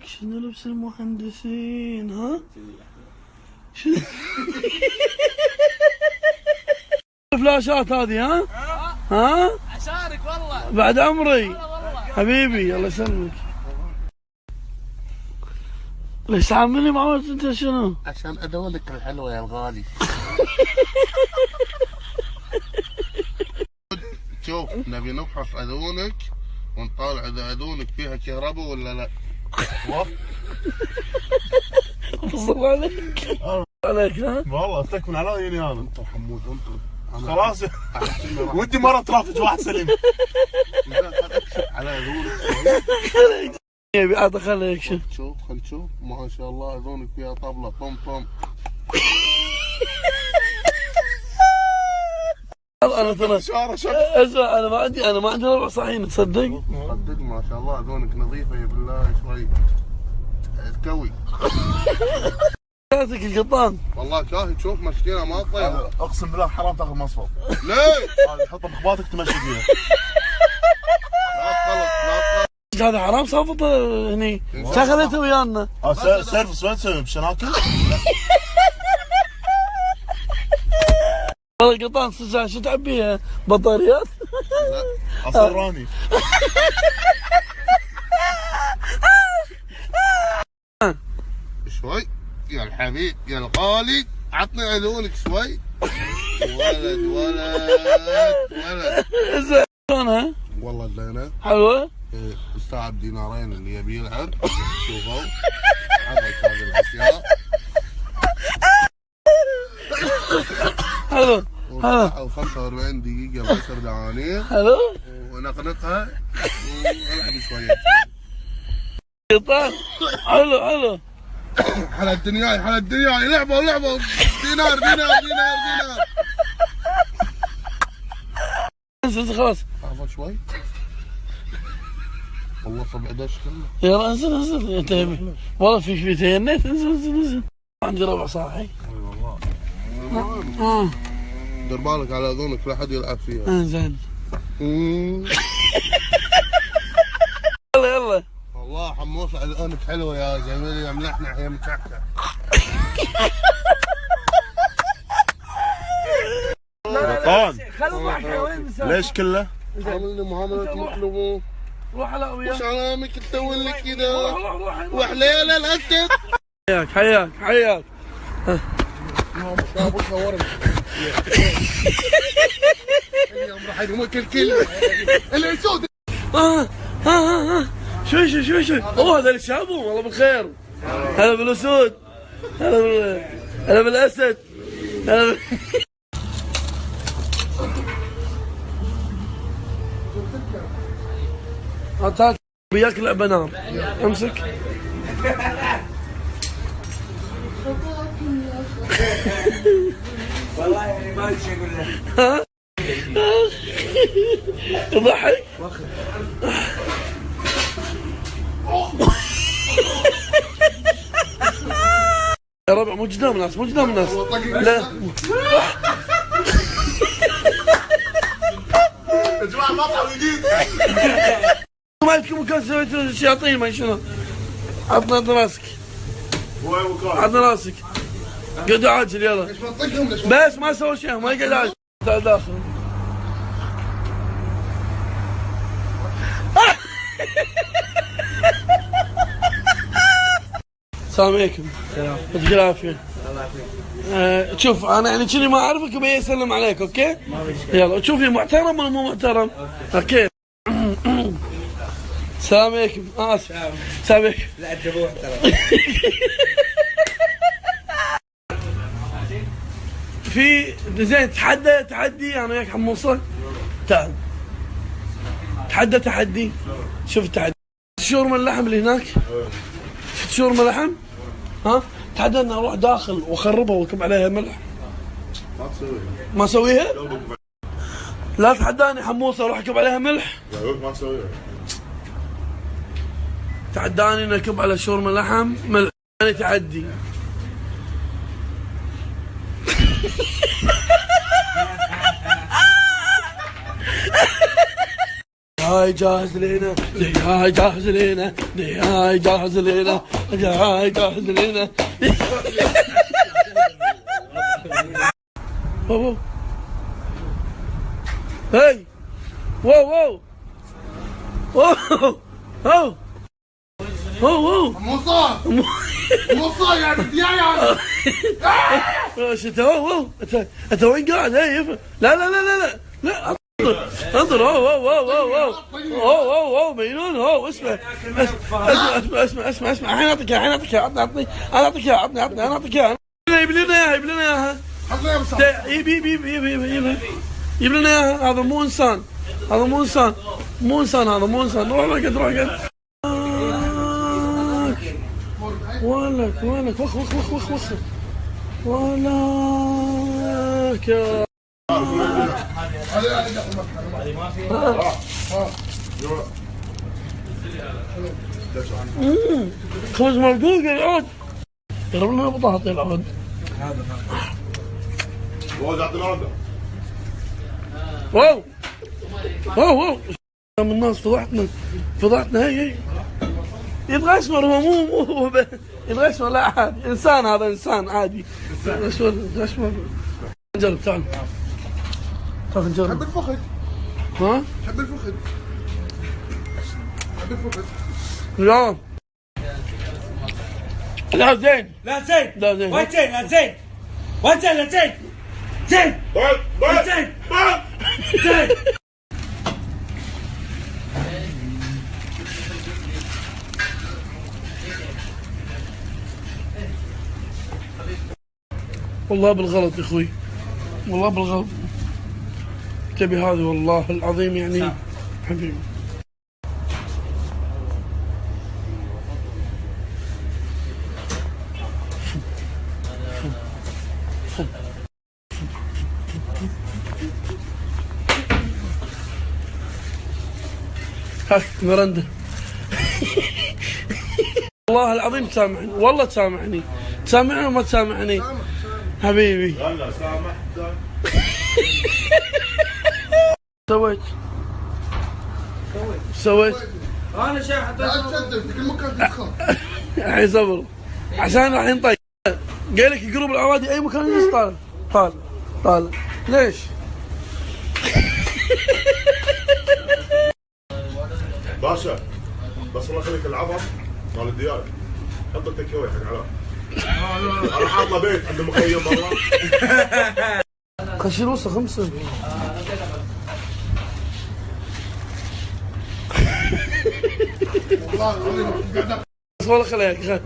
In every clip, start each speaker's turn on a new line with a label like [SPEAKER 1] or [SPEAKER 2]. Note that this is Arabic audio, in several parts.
[SPEAKER 1] شنو لبس المهندسين ها؟ شنو الفلاشات هذه ها؟ ها؟
[SPEAKER 2] عشانك والله
[SPEAKER 1] بعد عمري حبيبي الله يسلمك. ليش تعاملني مع انت شنو؟
[SPEAKER 3] عشان اذونك الحلوه يا الغالي. شوف نبي نفحص اذونك ونطالع اذا اذونك فيها كهرباء ولا لا.
[SPEAKER 1] فصل عليك عليك ها؟
[SPEAKER 4] والله افتك من على عيني انا.
[SPEAKER 3] انت حمود انت
[SPEAKER 4] خلاص وانت مره ترافج واحد سليم.
[SPEAKER 3] اكشف على اذونك
[SPEAKER 1] يبي عاد خليه يكشف.
[SPEAKER 3] شوف خل تشوف ما شاء الله اذونك فيها طبله طم طم.
[SPEAKER 1] انا ترى اسمع انا ما عندي ربع صحيح تصدق؟
[SPEAKER 3] صدق ما شاء الله اذونك نظيفه يا بالله شوي تكوي.
[SPEAKER 1] كاسك القطان
[SPEAKER 3] والله شاهد شوف مسكينه ما تطير.
[SPEAKER 4] اقسم بالله حرام تاخذ مصفى.
[SPEAKER 3] ليه؟
[SPEAKER 4] هذه حطها بخباتك تمشي فيها.
[SPEAKER 3] لا تخلط لا تخلط.
[SPEAKER 1] هذا حرام صافط هني شغلته ويانا.
[SPEAKER 4] سيرفس وين تسوي بشناكل؟
[SPEAKER 1] والله قطان صدق شو تعبيها؟ بطاريات؟
[SPEAKER 4] لا اصراني.
[SPEAKER 3] شوي يا الحبيب يا الغالي عطني اذونك شوي. ولد ولد
[SPEAKER 1] شلونها؟
[SPEAKER 3] والله الليله
[SPEAKER 1] حلوه؟
[SPEAKER 3] الساعه بدينارين اللي يبي يلعب شوفوا عطك هذه الاشياء.
[SPEAKER 1] حلو حلو
[SPEAKER 3] 45 دقيقه 10 دنانير
[SPEAKER 1] حلو
[SPEAKER 3] ونقنقها والعب شويه.
[SPEAKER 1] قطان حلو حلو.
[SPEAKER 3] حلا الدنياي حلا الدنياي لعبوا دينار
[SPEAKER 1] انزل خلاص.
[SPEAKER 3] لحظه شوي والله 17 كله.
[SPEAKER 1] يلا انزل انت والله في تهنيت. انزل عندي ربع صاحي.
[SPEAKER 3] والله دير بالك على اذونك لا حد يلعب فيها.
[SPEAKER 1] انزل يلا
[SPEAKER 3] والله حموس اذونك حلوه يا جميل يا ملحنح يا مكحكح.
[SPEAKER 4] قطان ليش كله؟
[SPEAKER 3] عاملني معامله مقلوبه.
[SPEAKER 1] روح هلا وياك.
[SPEAKER 3] وش علامك تسوي لي كذا وحليله الاسد.
[SPEAKER 1] حياك
[SPEAKER 3] ابو صورنا اليوم راح يمك الكل الاسود.
[SPEAKER 1] شوي اوه هذا اللي شابهم والله بالخير. هلا بالاسود هلا بالاسد هلا هات وياك لعبه نار. امسك
[SPEAKER 2] والله يعني ما ادري شو اقول له.
[SPEAKER 1] ها تضحك. يا ربع مو قدام الناس لا
[SPEAKER 4] يا جماعه المطعم جديد.
[SPEAKER 1] ما لكم مكان سويت الشياطين ما شنو. عطنا راسك عطنا راسك قعدوا عاجل يلا بس ما سوى شيء ما يقعد عاجل. تعال داخل. السلام عليكم. يعطيك العافية. شوف انا يعني كني ما اعرفك ابي اسلم عليك اوكي؟ يلا شوفي محترم ولا مو محترم؟ اوكي. السلام عليكم. اسف. السلام عليكم.
[SPEAKER 2] لا انت مو محترم.
[SPEAKER 1] في زين تحدي انا وياك حموصه. تعال تحدي. شوف التحدي. شاورما اللحم اللي هناك. شفت شاورما لحم؟ ها؟ تحدى اني اروح داخل واخربها واكب عليها ملح. ما اسويها؟ لا تحداني حموصه اروح اكب عليها ملح.
[SPEAKER 4] ما تسويها.
[SPEAKER 1] تحداني اني اكب على شاورما لحم ملح. يعني تحدي. دياي جاهز لينا دياي جاهز لينا دياي جاهز لينا دياي جاهز لينا. واو هاي واو واو واو واو واو
[SPEAKER 3] مو صار يعني دياي يعني.
[SPEAKER 1] ايش انت واو انت وين قاعد؟ هي لا لا لا لا لا انظر هو هو هو هو هو هو هو مجنون هو. اسمع اسمع اسمع اسمع الحين اعطيك الحين اعطيك عطني انا اعطيك اياها انا اعطيك اياها. يجيب لنا اياها يجيب لنا اياها يجيب لنا اياها. هذا مو انسان هذا مو انسان مو انسان هذا مو انسان. روح اقعد روح اقعد. ولك وخ وخ وخ وخ وخ ولك يا خبز مرقوق العود يضرب لنا بطاطا العود. واو واو واو من الناس فضحتنا هي يبغى اسمر هو مو يبغى اسمر لا عادي انسان هذا انسان عادي. اسمر نجرب تعال تعال نجرب.
[SPEAKER 3] حب الفخذ
[SPEAKER 1] ها؟
[SPEAKER 3] حب الفخذ حب الفخذ.
[SPEAKER 1] لا لا زين
[SPEAKER 2] لا زين
[SPEAKER 1] لا زين
[SPEAKER 2] وين زين لا زين وين زين لا زين زين زين زين. والله بالغلط يا اخوي والله بالغلط تبي هذه والله العظيم يعني حبيبي. هاك مرندة. والله العظيم تسامحني والله تسامحني تسامحني وما تسامحني حبيبي.
[SPEAKER 4] لا سامح.
[SPEAKER 1] سويت
[SPEAKER 2] انا شيء حطيت
[SPEAKER 3] لا تشدد في كل مكان تدخل.
[SPEAKER 1] الحين صبر عشان الحين طيب قال لك جروب العوادي اي مكان يجلس طالع ليش؟
[SPEAKER 4] باشا بس الله يخليك العظم مال الديار حط التيك اواي حق علاء. انا حاط له بيت عند مخيم برا.
[SPEAKER 1] خشين وصل 5. والله خليك يا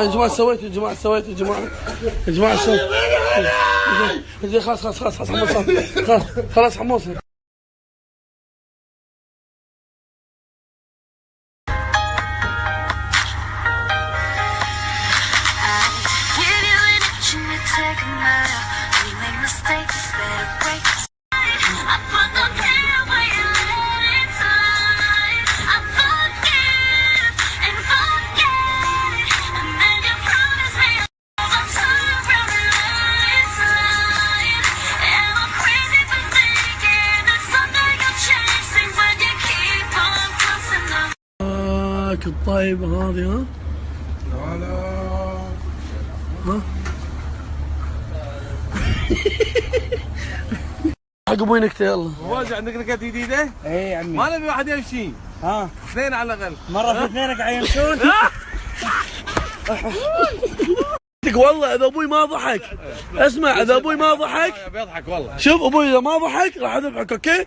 [SPEAKER 1] جماعة سويت يا جماعة سويت يا جماعة سويت. خلاص خلاص حمص. الطيبة هذه ها حق ابوي نكته يلا.
[SPEAKER 2] واجع عندك نكت جديدة؟
[SPEAKER 5] اي يا عمي
[SPEAKER 2] ما نبي واحد يمشي.
[SPEAKER 5] ها
[SPEAKER 2] اثنين على الاقل.
[SPEAKER 5] مرة في اثنينك عيمشون.
[SPEAKER 1] والله اذا ابوي ما ضحك اسمع اذا ابوي ما ضحك
[SPEAKER 2] بيضحك والله.
[SPEAKER 1] شوف ابوي اذا ما ضحك راح اذبحك اوكي؟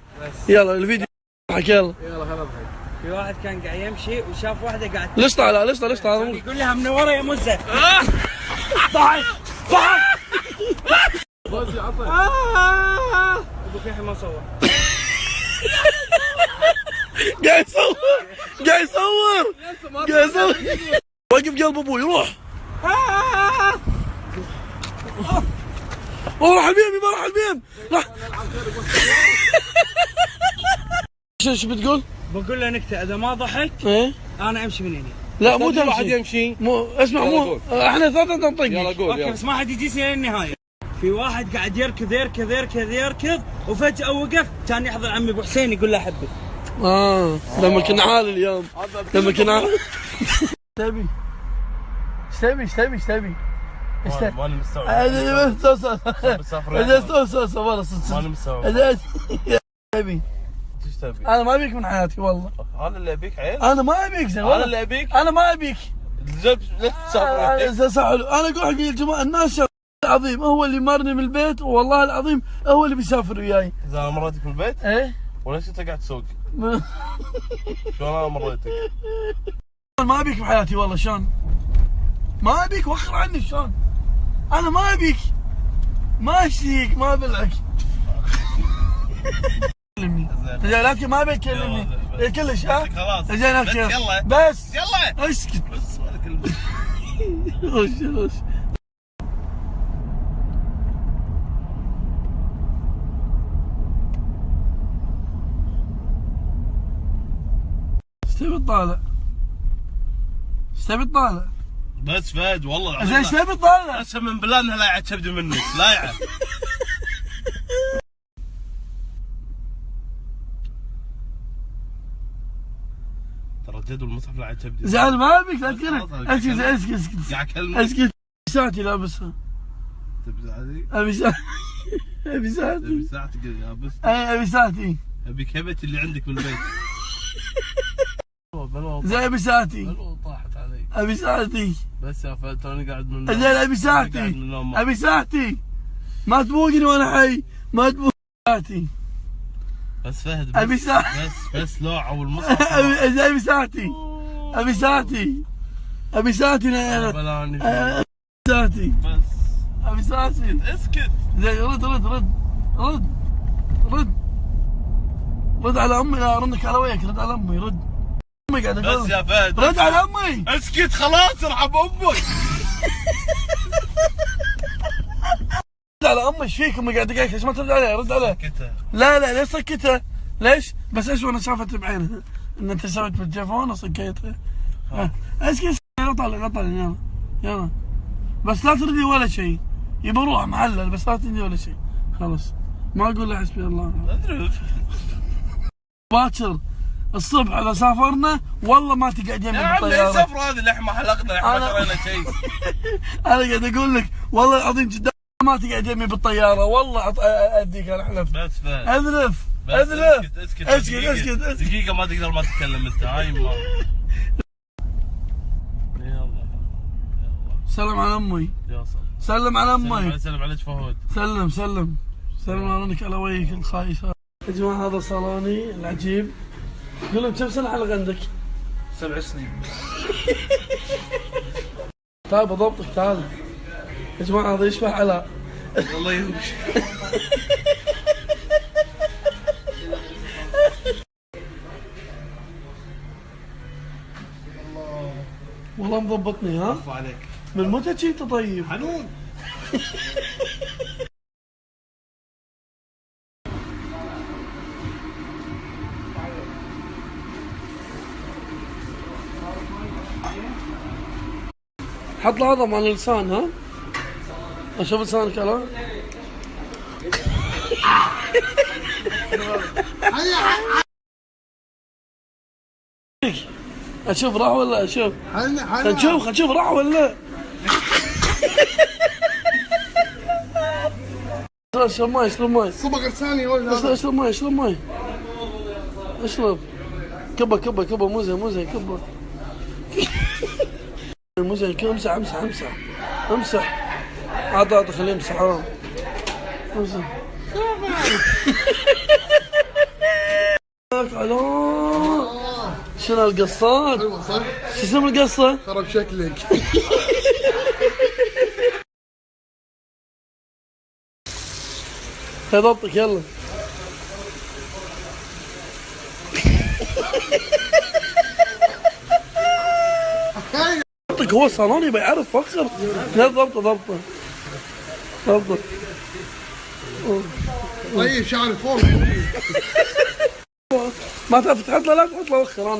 [SPEAKER 1] يلا الفيديو ضحك يلا.
[SPEAKER 2] يلا خلاص اضحك.
[SPEAKER 5] في واحد كان قاعد يمشي وشاف واحدة قاعد
[SPEAKER 1] لسطة لا لسطة هذا
[SPEAKER 5] يقول لها من ورا يا مزة.
[SPEAKER 1] ضحك ضحك.
[SPEAKER 5] ابو فيحي ما صور.
[SPEAKER 1] قاعد يصور وقف قلب ابوي روح. راح البيم ما راح البيم راح. ايش بتقول؟
[SPEAKER 5] بقول له نكتة اذا ما ضحك
[SPEAKER 1] ايه
[SPEAKER 5] انا امشي من هنا.
[SPEAKER 1] لا مو
[SPEAKER 6] واحد
[SPEAKER 1] تمشي.
[SPEAKER 6] يمشي.
[SPEAKER 1] مو اسمع
[SPEAKER 6] يلا
[SPEAKER 1] مو
[SPEAKER 6] قول.
[SPEAKER 1] احنا ثلاثة نطق.
[SPEAKER 6] يلا قول
[SPEAKER 5] اوكي
[SPEAKER 6] يلا.
[SPEAKER 5] بس ما حد يجي للنهايه. في واحد قاعد يركض يركض يركض يركض وفجاه وقف كان يحضر عمي ابو حسين يقول له احبك.
[SPEAKER 1] لما كنا عالي اليوم. لما كنا عالي. ايش تبي؟ ايش تبي؟
[SPEAKER 6] ماني مستوعب. ماني مستوعب.
[SPEAKER 1] تبي؟
[SPEAKER 6] ايش تبي؟
[SPEAKER 1] انا ما ابيك من حياتي والله.
[SPEAKER 6] انا اللي ابيك عيل.
[SPEAKER 1] انا ما ابيك
[SPEAKER 6] انا اللي ابيك.
[SPEAKER 1] انا ما ابيك.
[SPEAKER 6] ليش تسافر؟
[SPEAKER 1] حلو. انا اقول حق الجماعه الناس العظيم هو اللي مارني من البيت والله العظيم هو اللي بيسافر وياي.
[SPEAKER 6] اذا انا مريتك من البيت؟
[SPEAKER 1] ايه
[SPEAKER 6] وليش انت قاعد تسوق؟ شلون انا مريتك؟
[SPEAKER 1] ما ابيك بحياتي والله. شلون؟ ما ابيك وخر عني. شلون؟ انا ما ابيك. ما اشتيك ما ابلعك. كلمني. رجالاتك ما ابيك تكلمني. كلش ها؟
[SPEAKER 6] خلاص.
[SPEAKER 1] رجالاتك
[SPEAKER 6] يلا.
[SPEAKER 1] بس
[SPEAKER 6] يلا.
[SPEAKER 1] اسكت.
[SPEAKER 6] بس ولا كلمة.
[SPEAKER 1] وش تبي تطالع؟ ايش تبي تطالع؟
[SPEAKER 6] بس فهد والله العظيم.
[SPEAKER 1] زين ايش تبي تطالع؟
[SPEAKER 6] قسما بالله انها لايعه تبدي منك لايعه. ترى جد والمصحف لايعه تبدي.
[SPEAKER 1] زين ما ابيك لا تكلم. اسكت
[SPEAKER 6] قاعد اكلمك.
[SPEAKER 1] اسكت. ساعتي لابسها.
[SPEAKER 6] تبي ساعتي؟
[SPEAKER 1] ابي ساعتي. ابي ساعتي.
[SPEAKER 6] تبي ساعتك لابس؟
[SPEAKER 1] اي ابي ساعتي.
[SPEAKER 6] ابي كبت اللي عندك بالبيت.
[SPEAKER 1] زين ابي ساعتي.
[SPEAKER 6] بلو طاحت علي.
[SPEAKER 1] ابي ساعتي.
[SPEAKER 6] بس يا فهد توني قاعد من
[SPEAKER 1] زين ابي ساعتي. ابي ساعتي. ما تبوقني وانا حي. ما تبوق ساعتي.
[SPEAKER 6] بس فهد
[SPEAKER 1] ابي ساعتي.
[SPEAKER 6] بس لوعه والمصحف.
[SPEAKER 1] ابي ساعتي. ابي ساعتي. ابي ساعتي انا.
[SPEAKER 6] بلاني.
[SPEAKER 1] ساعتي.
[SPEAKER 6] بس
[SPEAKER 1] ابي ساعتي.
[SPEAKER 6] اسكت.
[SPEAKER 1] زين رد على امي. لا ارنك على وياك. رد على امي. رد. امي قاعد اقول.
[SPEAKER 6] بس يا فهد.
[SPEAKER 1] رد على امي.
[SPEAKER 6] اسكت خلاص ارحم امك.
[SPEAKER 1] رد على امي. ايش فيك؟ امي قاعد اقايك. ليش ما ترد عليها؟ رد عليها.
[SPEAKER 6] سكتها.
[SPEAKER 1] لا ليش سكتها؟ ليش؟ بس ايش وانا شافت بعينها ان انت سويت بالتليفون وسكيتها. اسكت. غطى يلا بس لا تردي ولا شيء. يبى روح محلل بس لا تردي ولا شيء. خلاص ما اقول له حسبي الله.
[SPEAKER 6] ادري.
[SPEAKER 1] باكر الصبح اذا سافرنا والله ما تقعد يمي
[SPEAKER 6] يا عم
[SPEAKER 1] بالطياره.
[SPEAKER 6] ايش سفره هذه اللي احنا ما حلقنا احنا ما شرينا شيء.
[SPEAKER 1] انا قاعد اقول لك والله العظيم جدا ما تقعد يمي بالطياره والله اديك انا احلف.
[SPEAKER 6] بس فهد.
[SPEAKER 1] اذرف. اسكت.
[SPEAKER 6] دقيقة ما تقدر ما تتكلم انت. هاي ما. يلا.
[SPEAKER 1] سلم على امي.
[SPEAKER 6] يا صل.
[SPEAKER 1] سلم على امي.
[SPEAKER 6] سلم عليك فهد.
[SPEAKER 1] سلم عليك على وجهك الخايس. يا جماعه هذا صالوني العجيب. قول لهم كم سنه حلقه عندك؟
[SPEAKER 5] 7 سنين.
[SPEAKER 1] تعال بضبطك تعال. يا جماعه هذا يشبه علاء.
[SPEAKER 6] والله يهوش.
[SPEAKER 1] والله مضبطني ها؟
[SPEAKER 6] عفو عليك.
[SPEAKER 1] من متى شي انت طيب؟
[SPEAKER 6] حنون.
[SPEAKER 1] حط له هذا مال اللسان ها؟ اشوف لسانك الان. اشوف راح ولا اشوف؟ خل نشوف راح ولا. اشرب ماي.
[SPEAKER 3] صبغ لساني هذا.
[SPEAKER 1] اشرب ماي. اشرب. كبه مو زين كبه. مو زين امسح. عطى خليه يمسح حرام. امسح. شنو القصات؟
[SPEAKER 3] صح؟
[SPEAKER 1] شو اسم القصة؟
[SPEAKER 3] خرب شكلك.
[SPEAKER 1] ضبطك يلا. ضبطك هو صالوني بيعرف فخر. لا ضبطه.
[SPEAKER 3] طيب شعري فوق.
[SPEAKER 1] ما تعرف تحط له. لا تحط له وخر.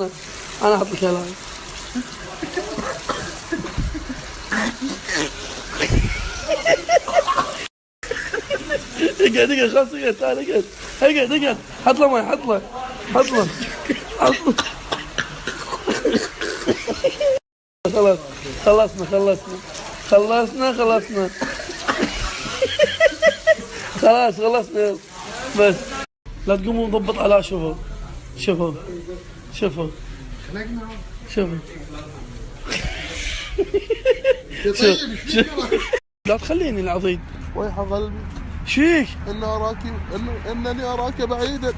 [SPEAKER 1] انا احط لك اياه. اقعد خلاص اقعد تعال اقعد حط له مي حط له خلاص خلصنا خلصنا يلا. بس لا تقوموا نضبط على شوفوا لا تخليني العضيد
[SPEAKER 3] ويح قلبي
[SPEAKER 1] شيك
[SPEAKER 3] انني اراك بعيدا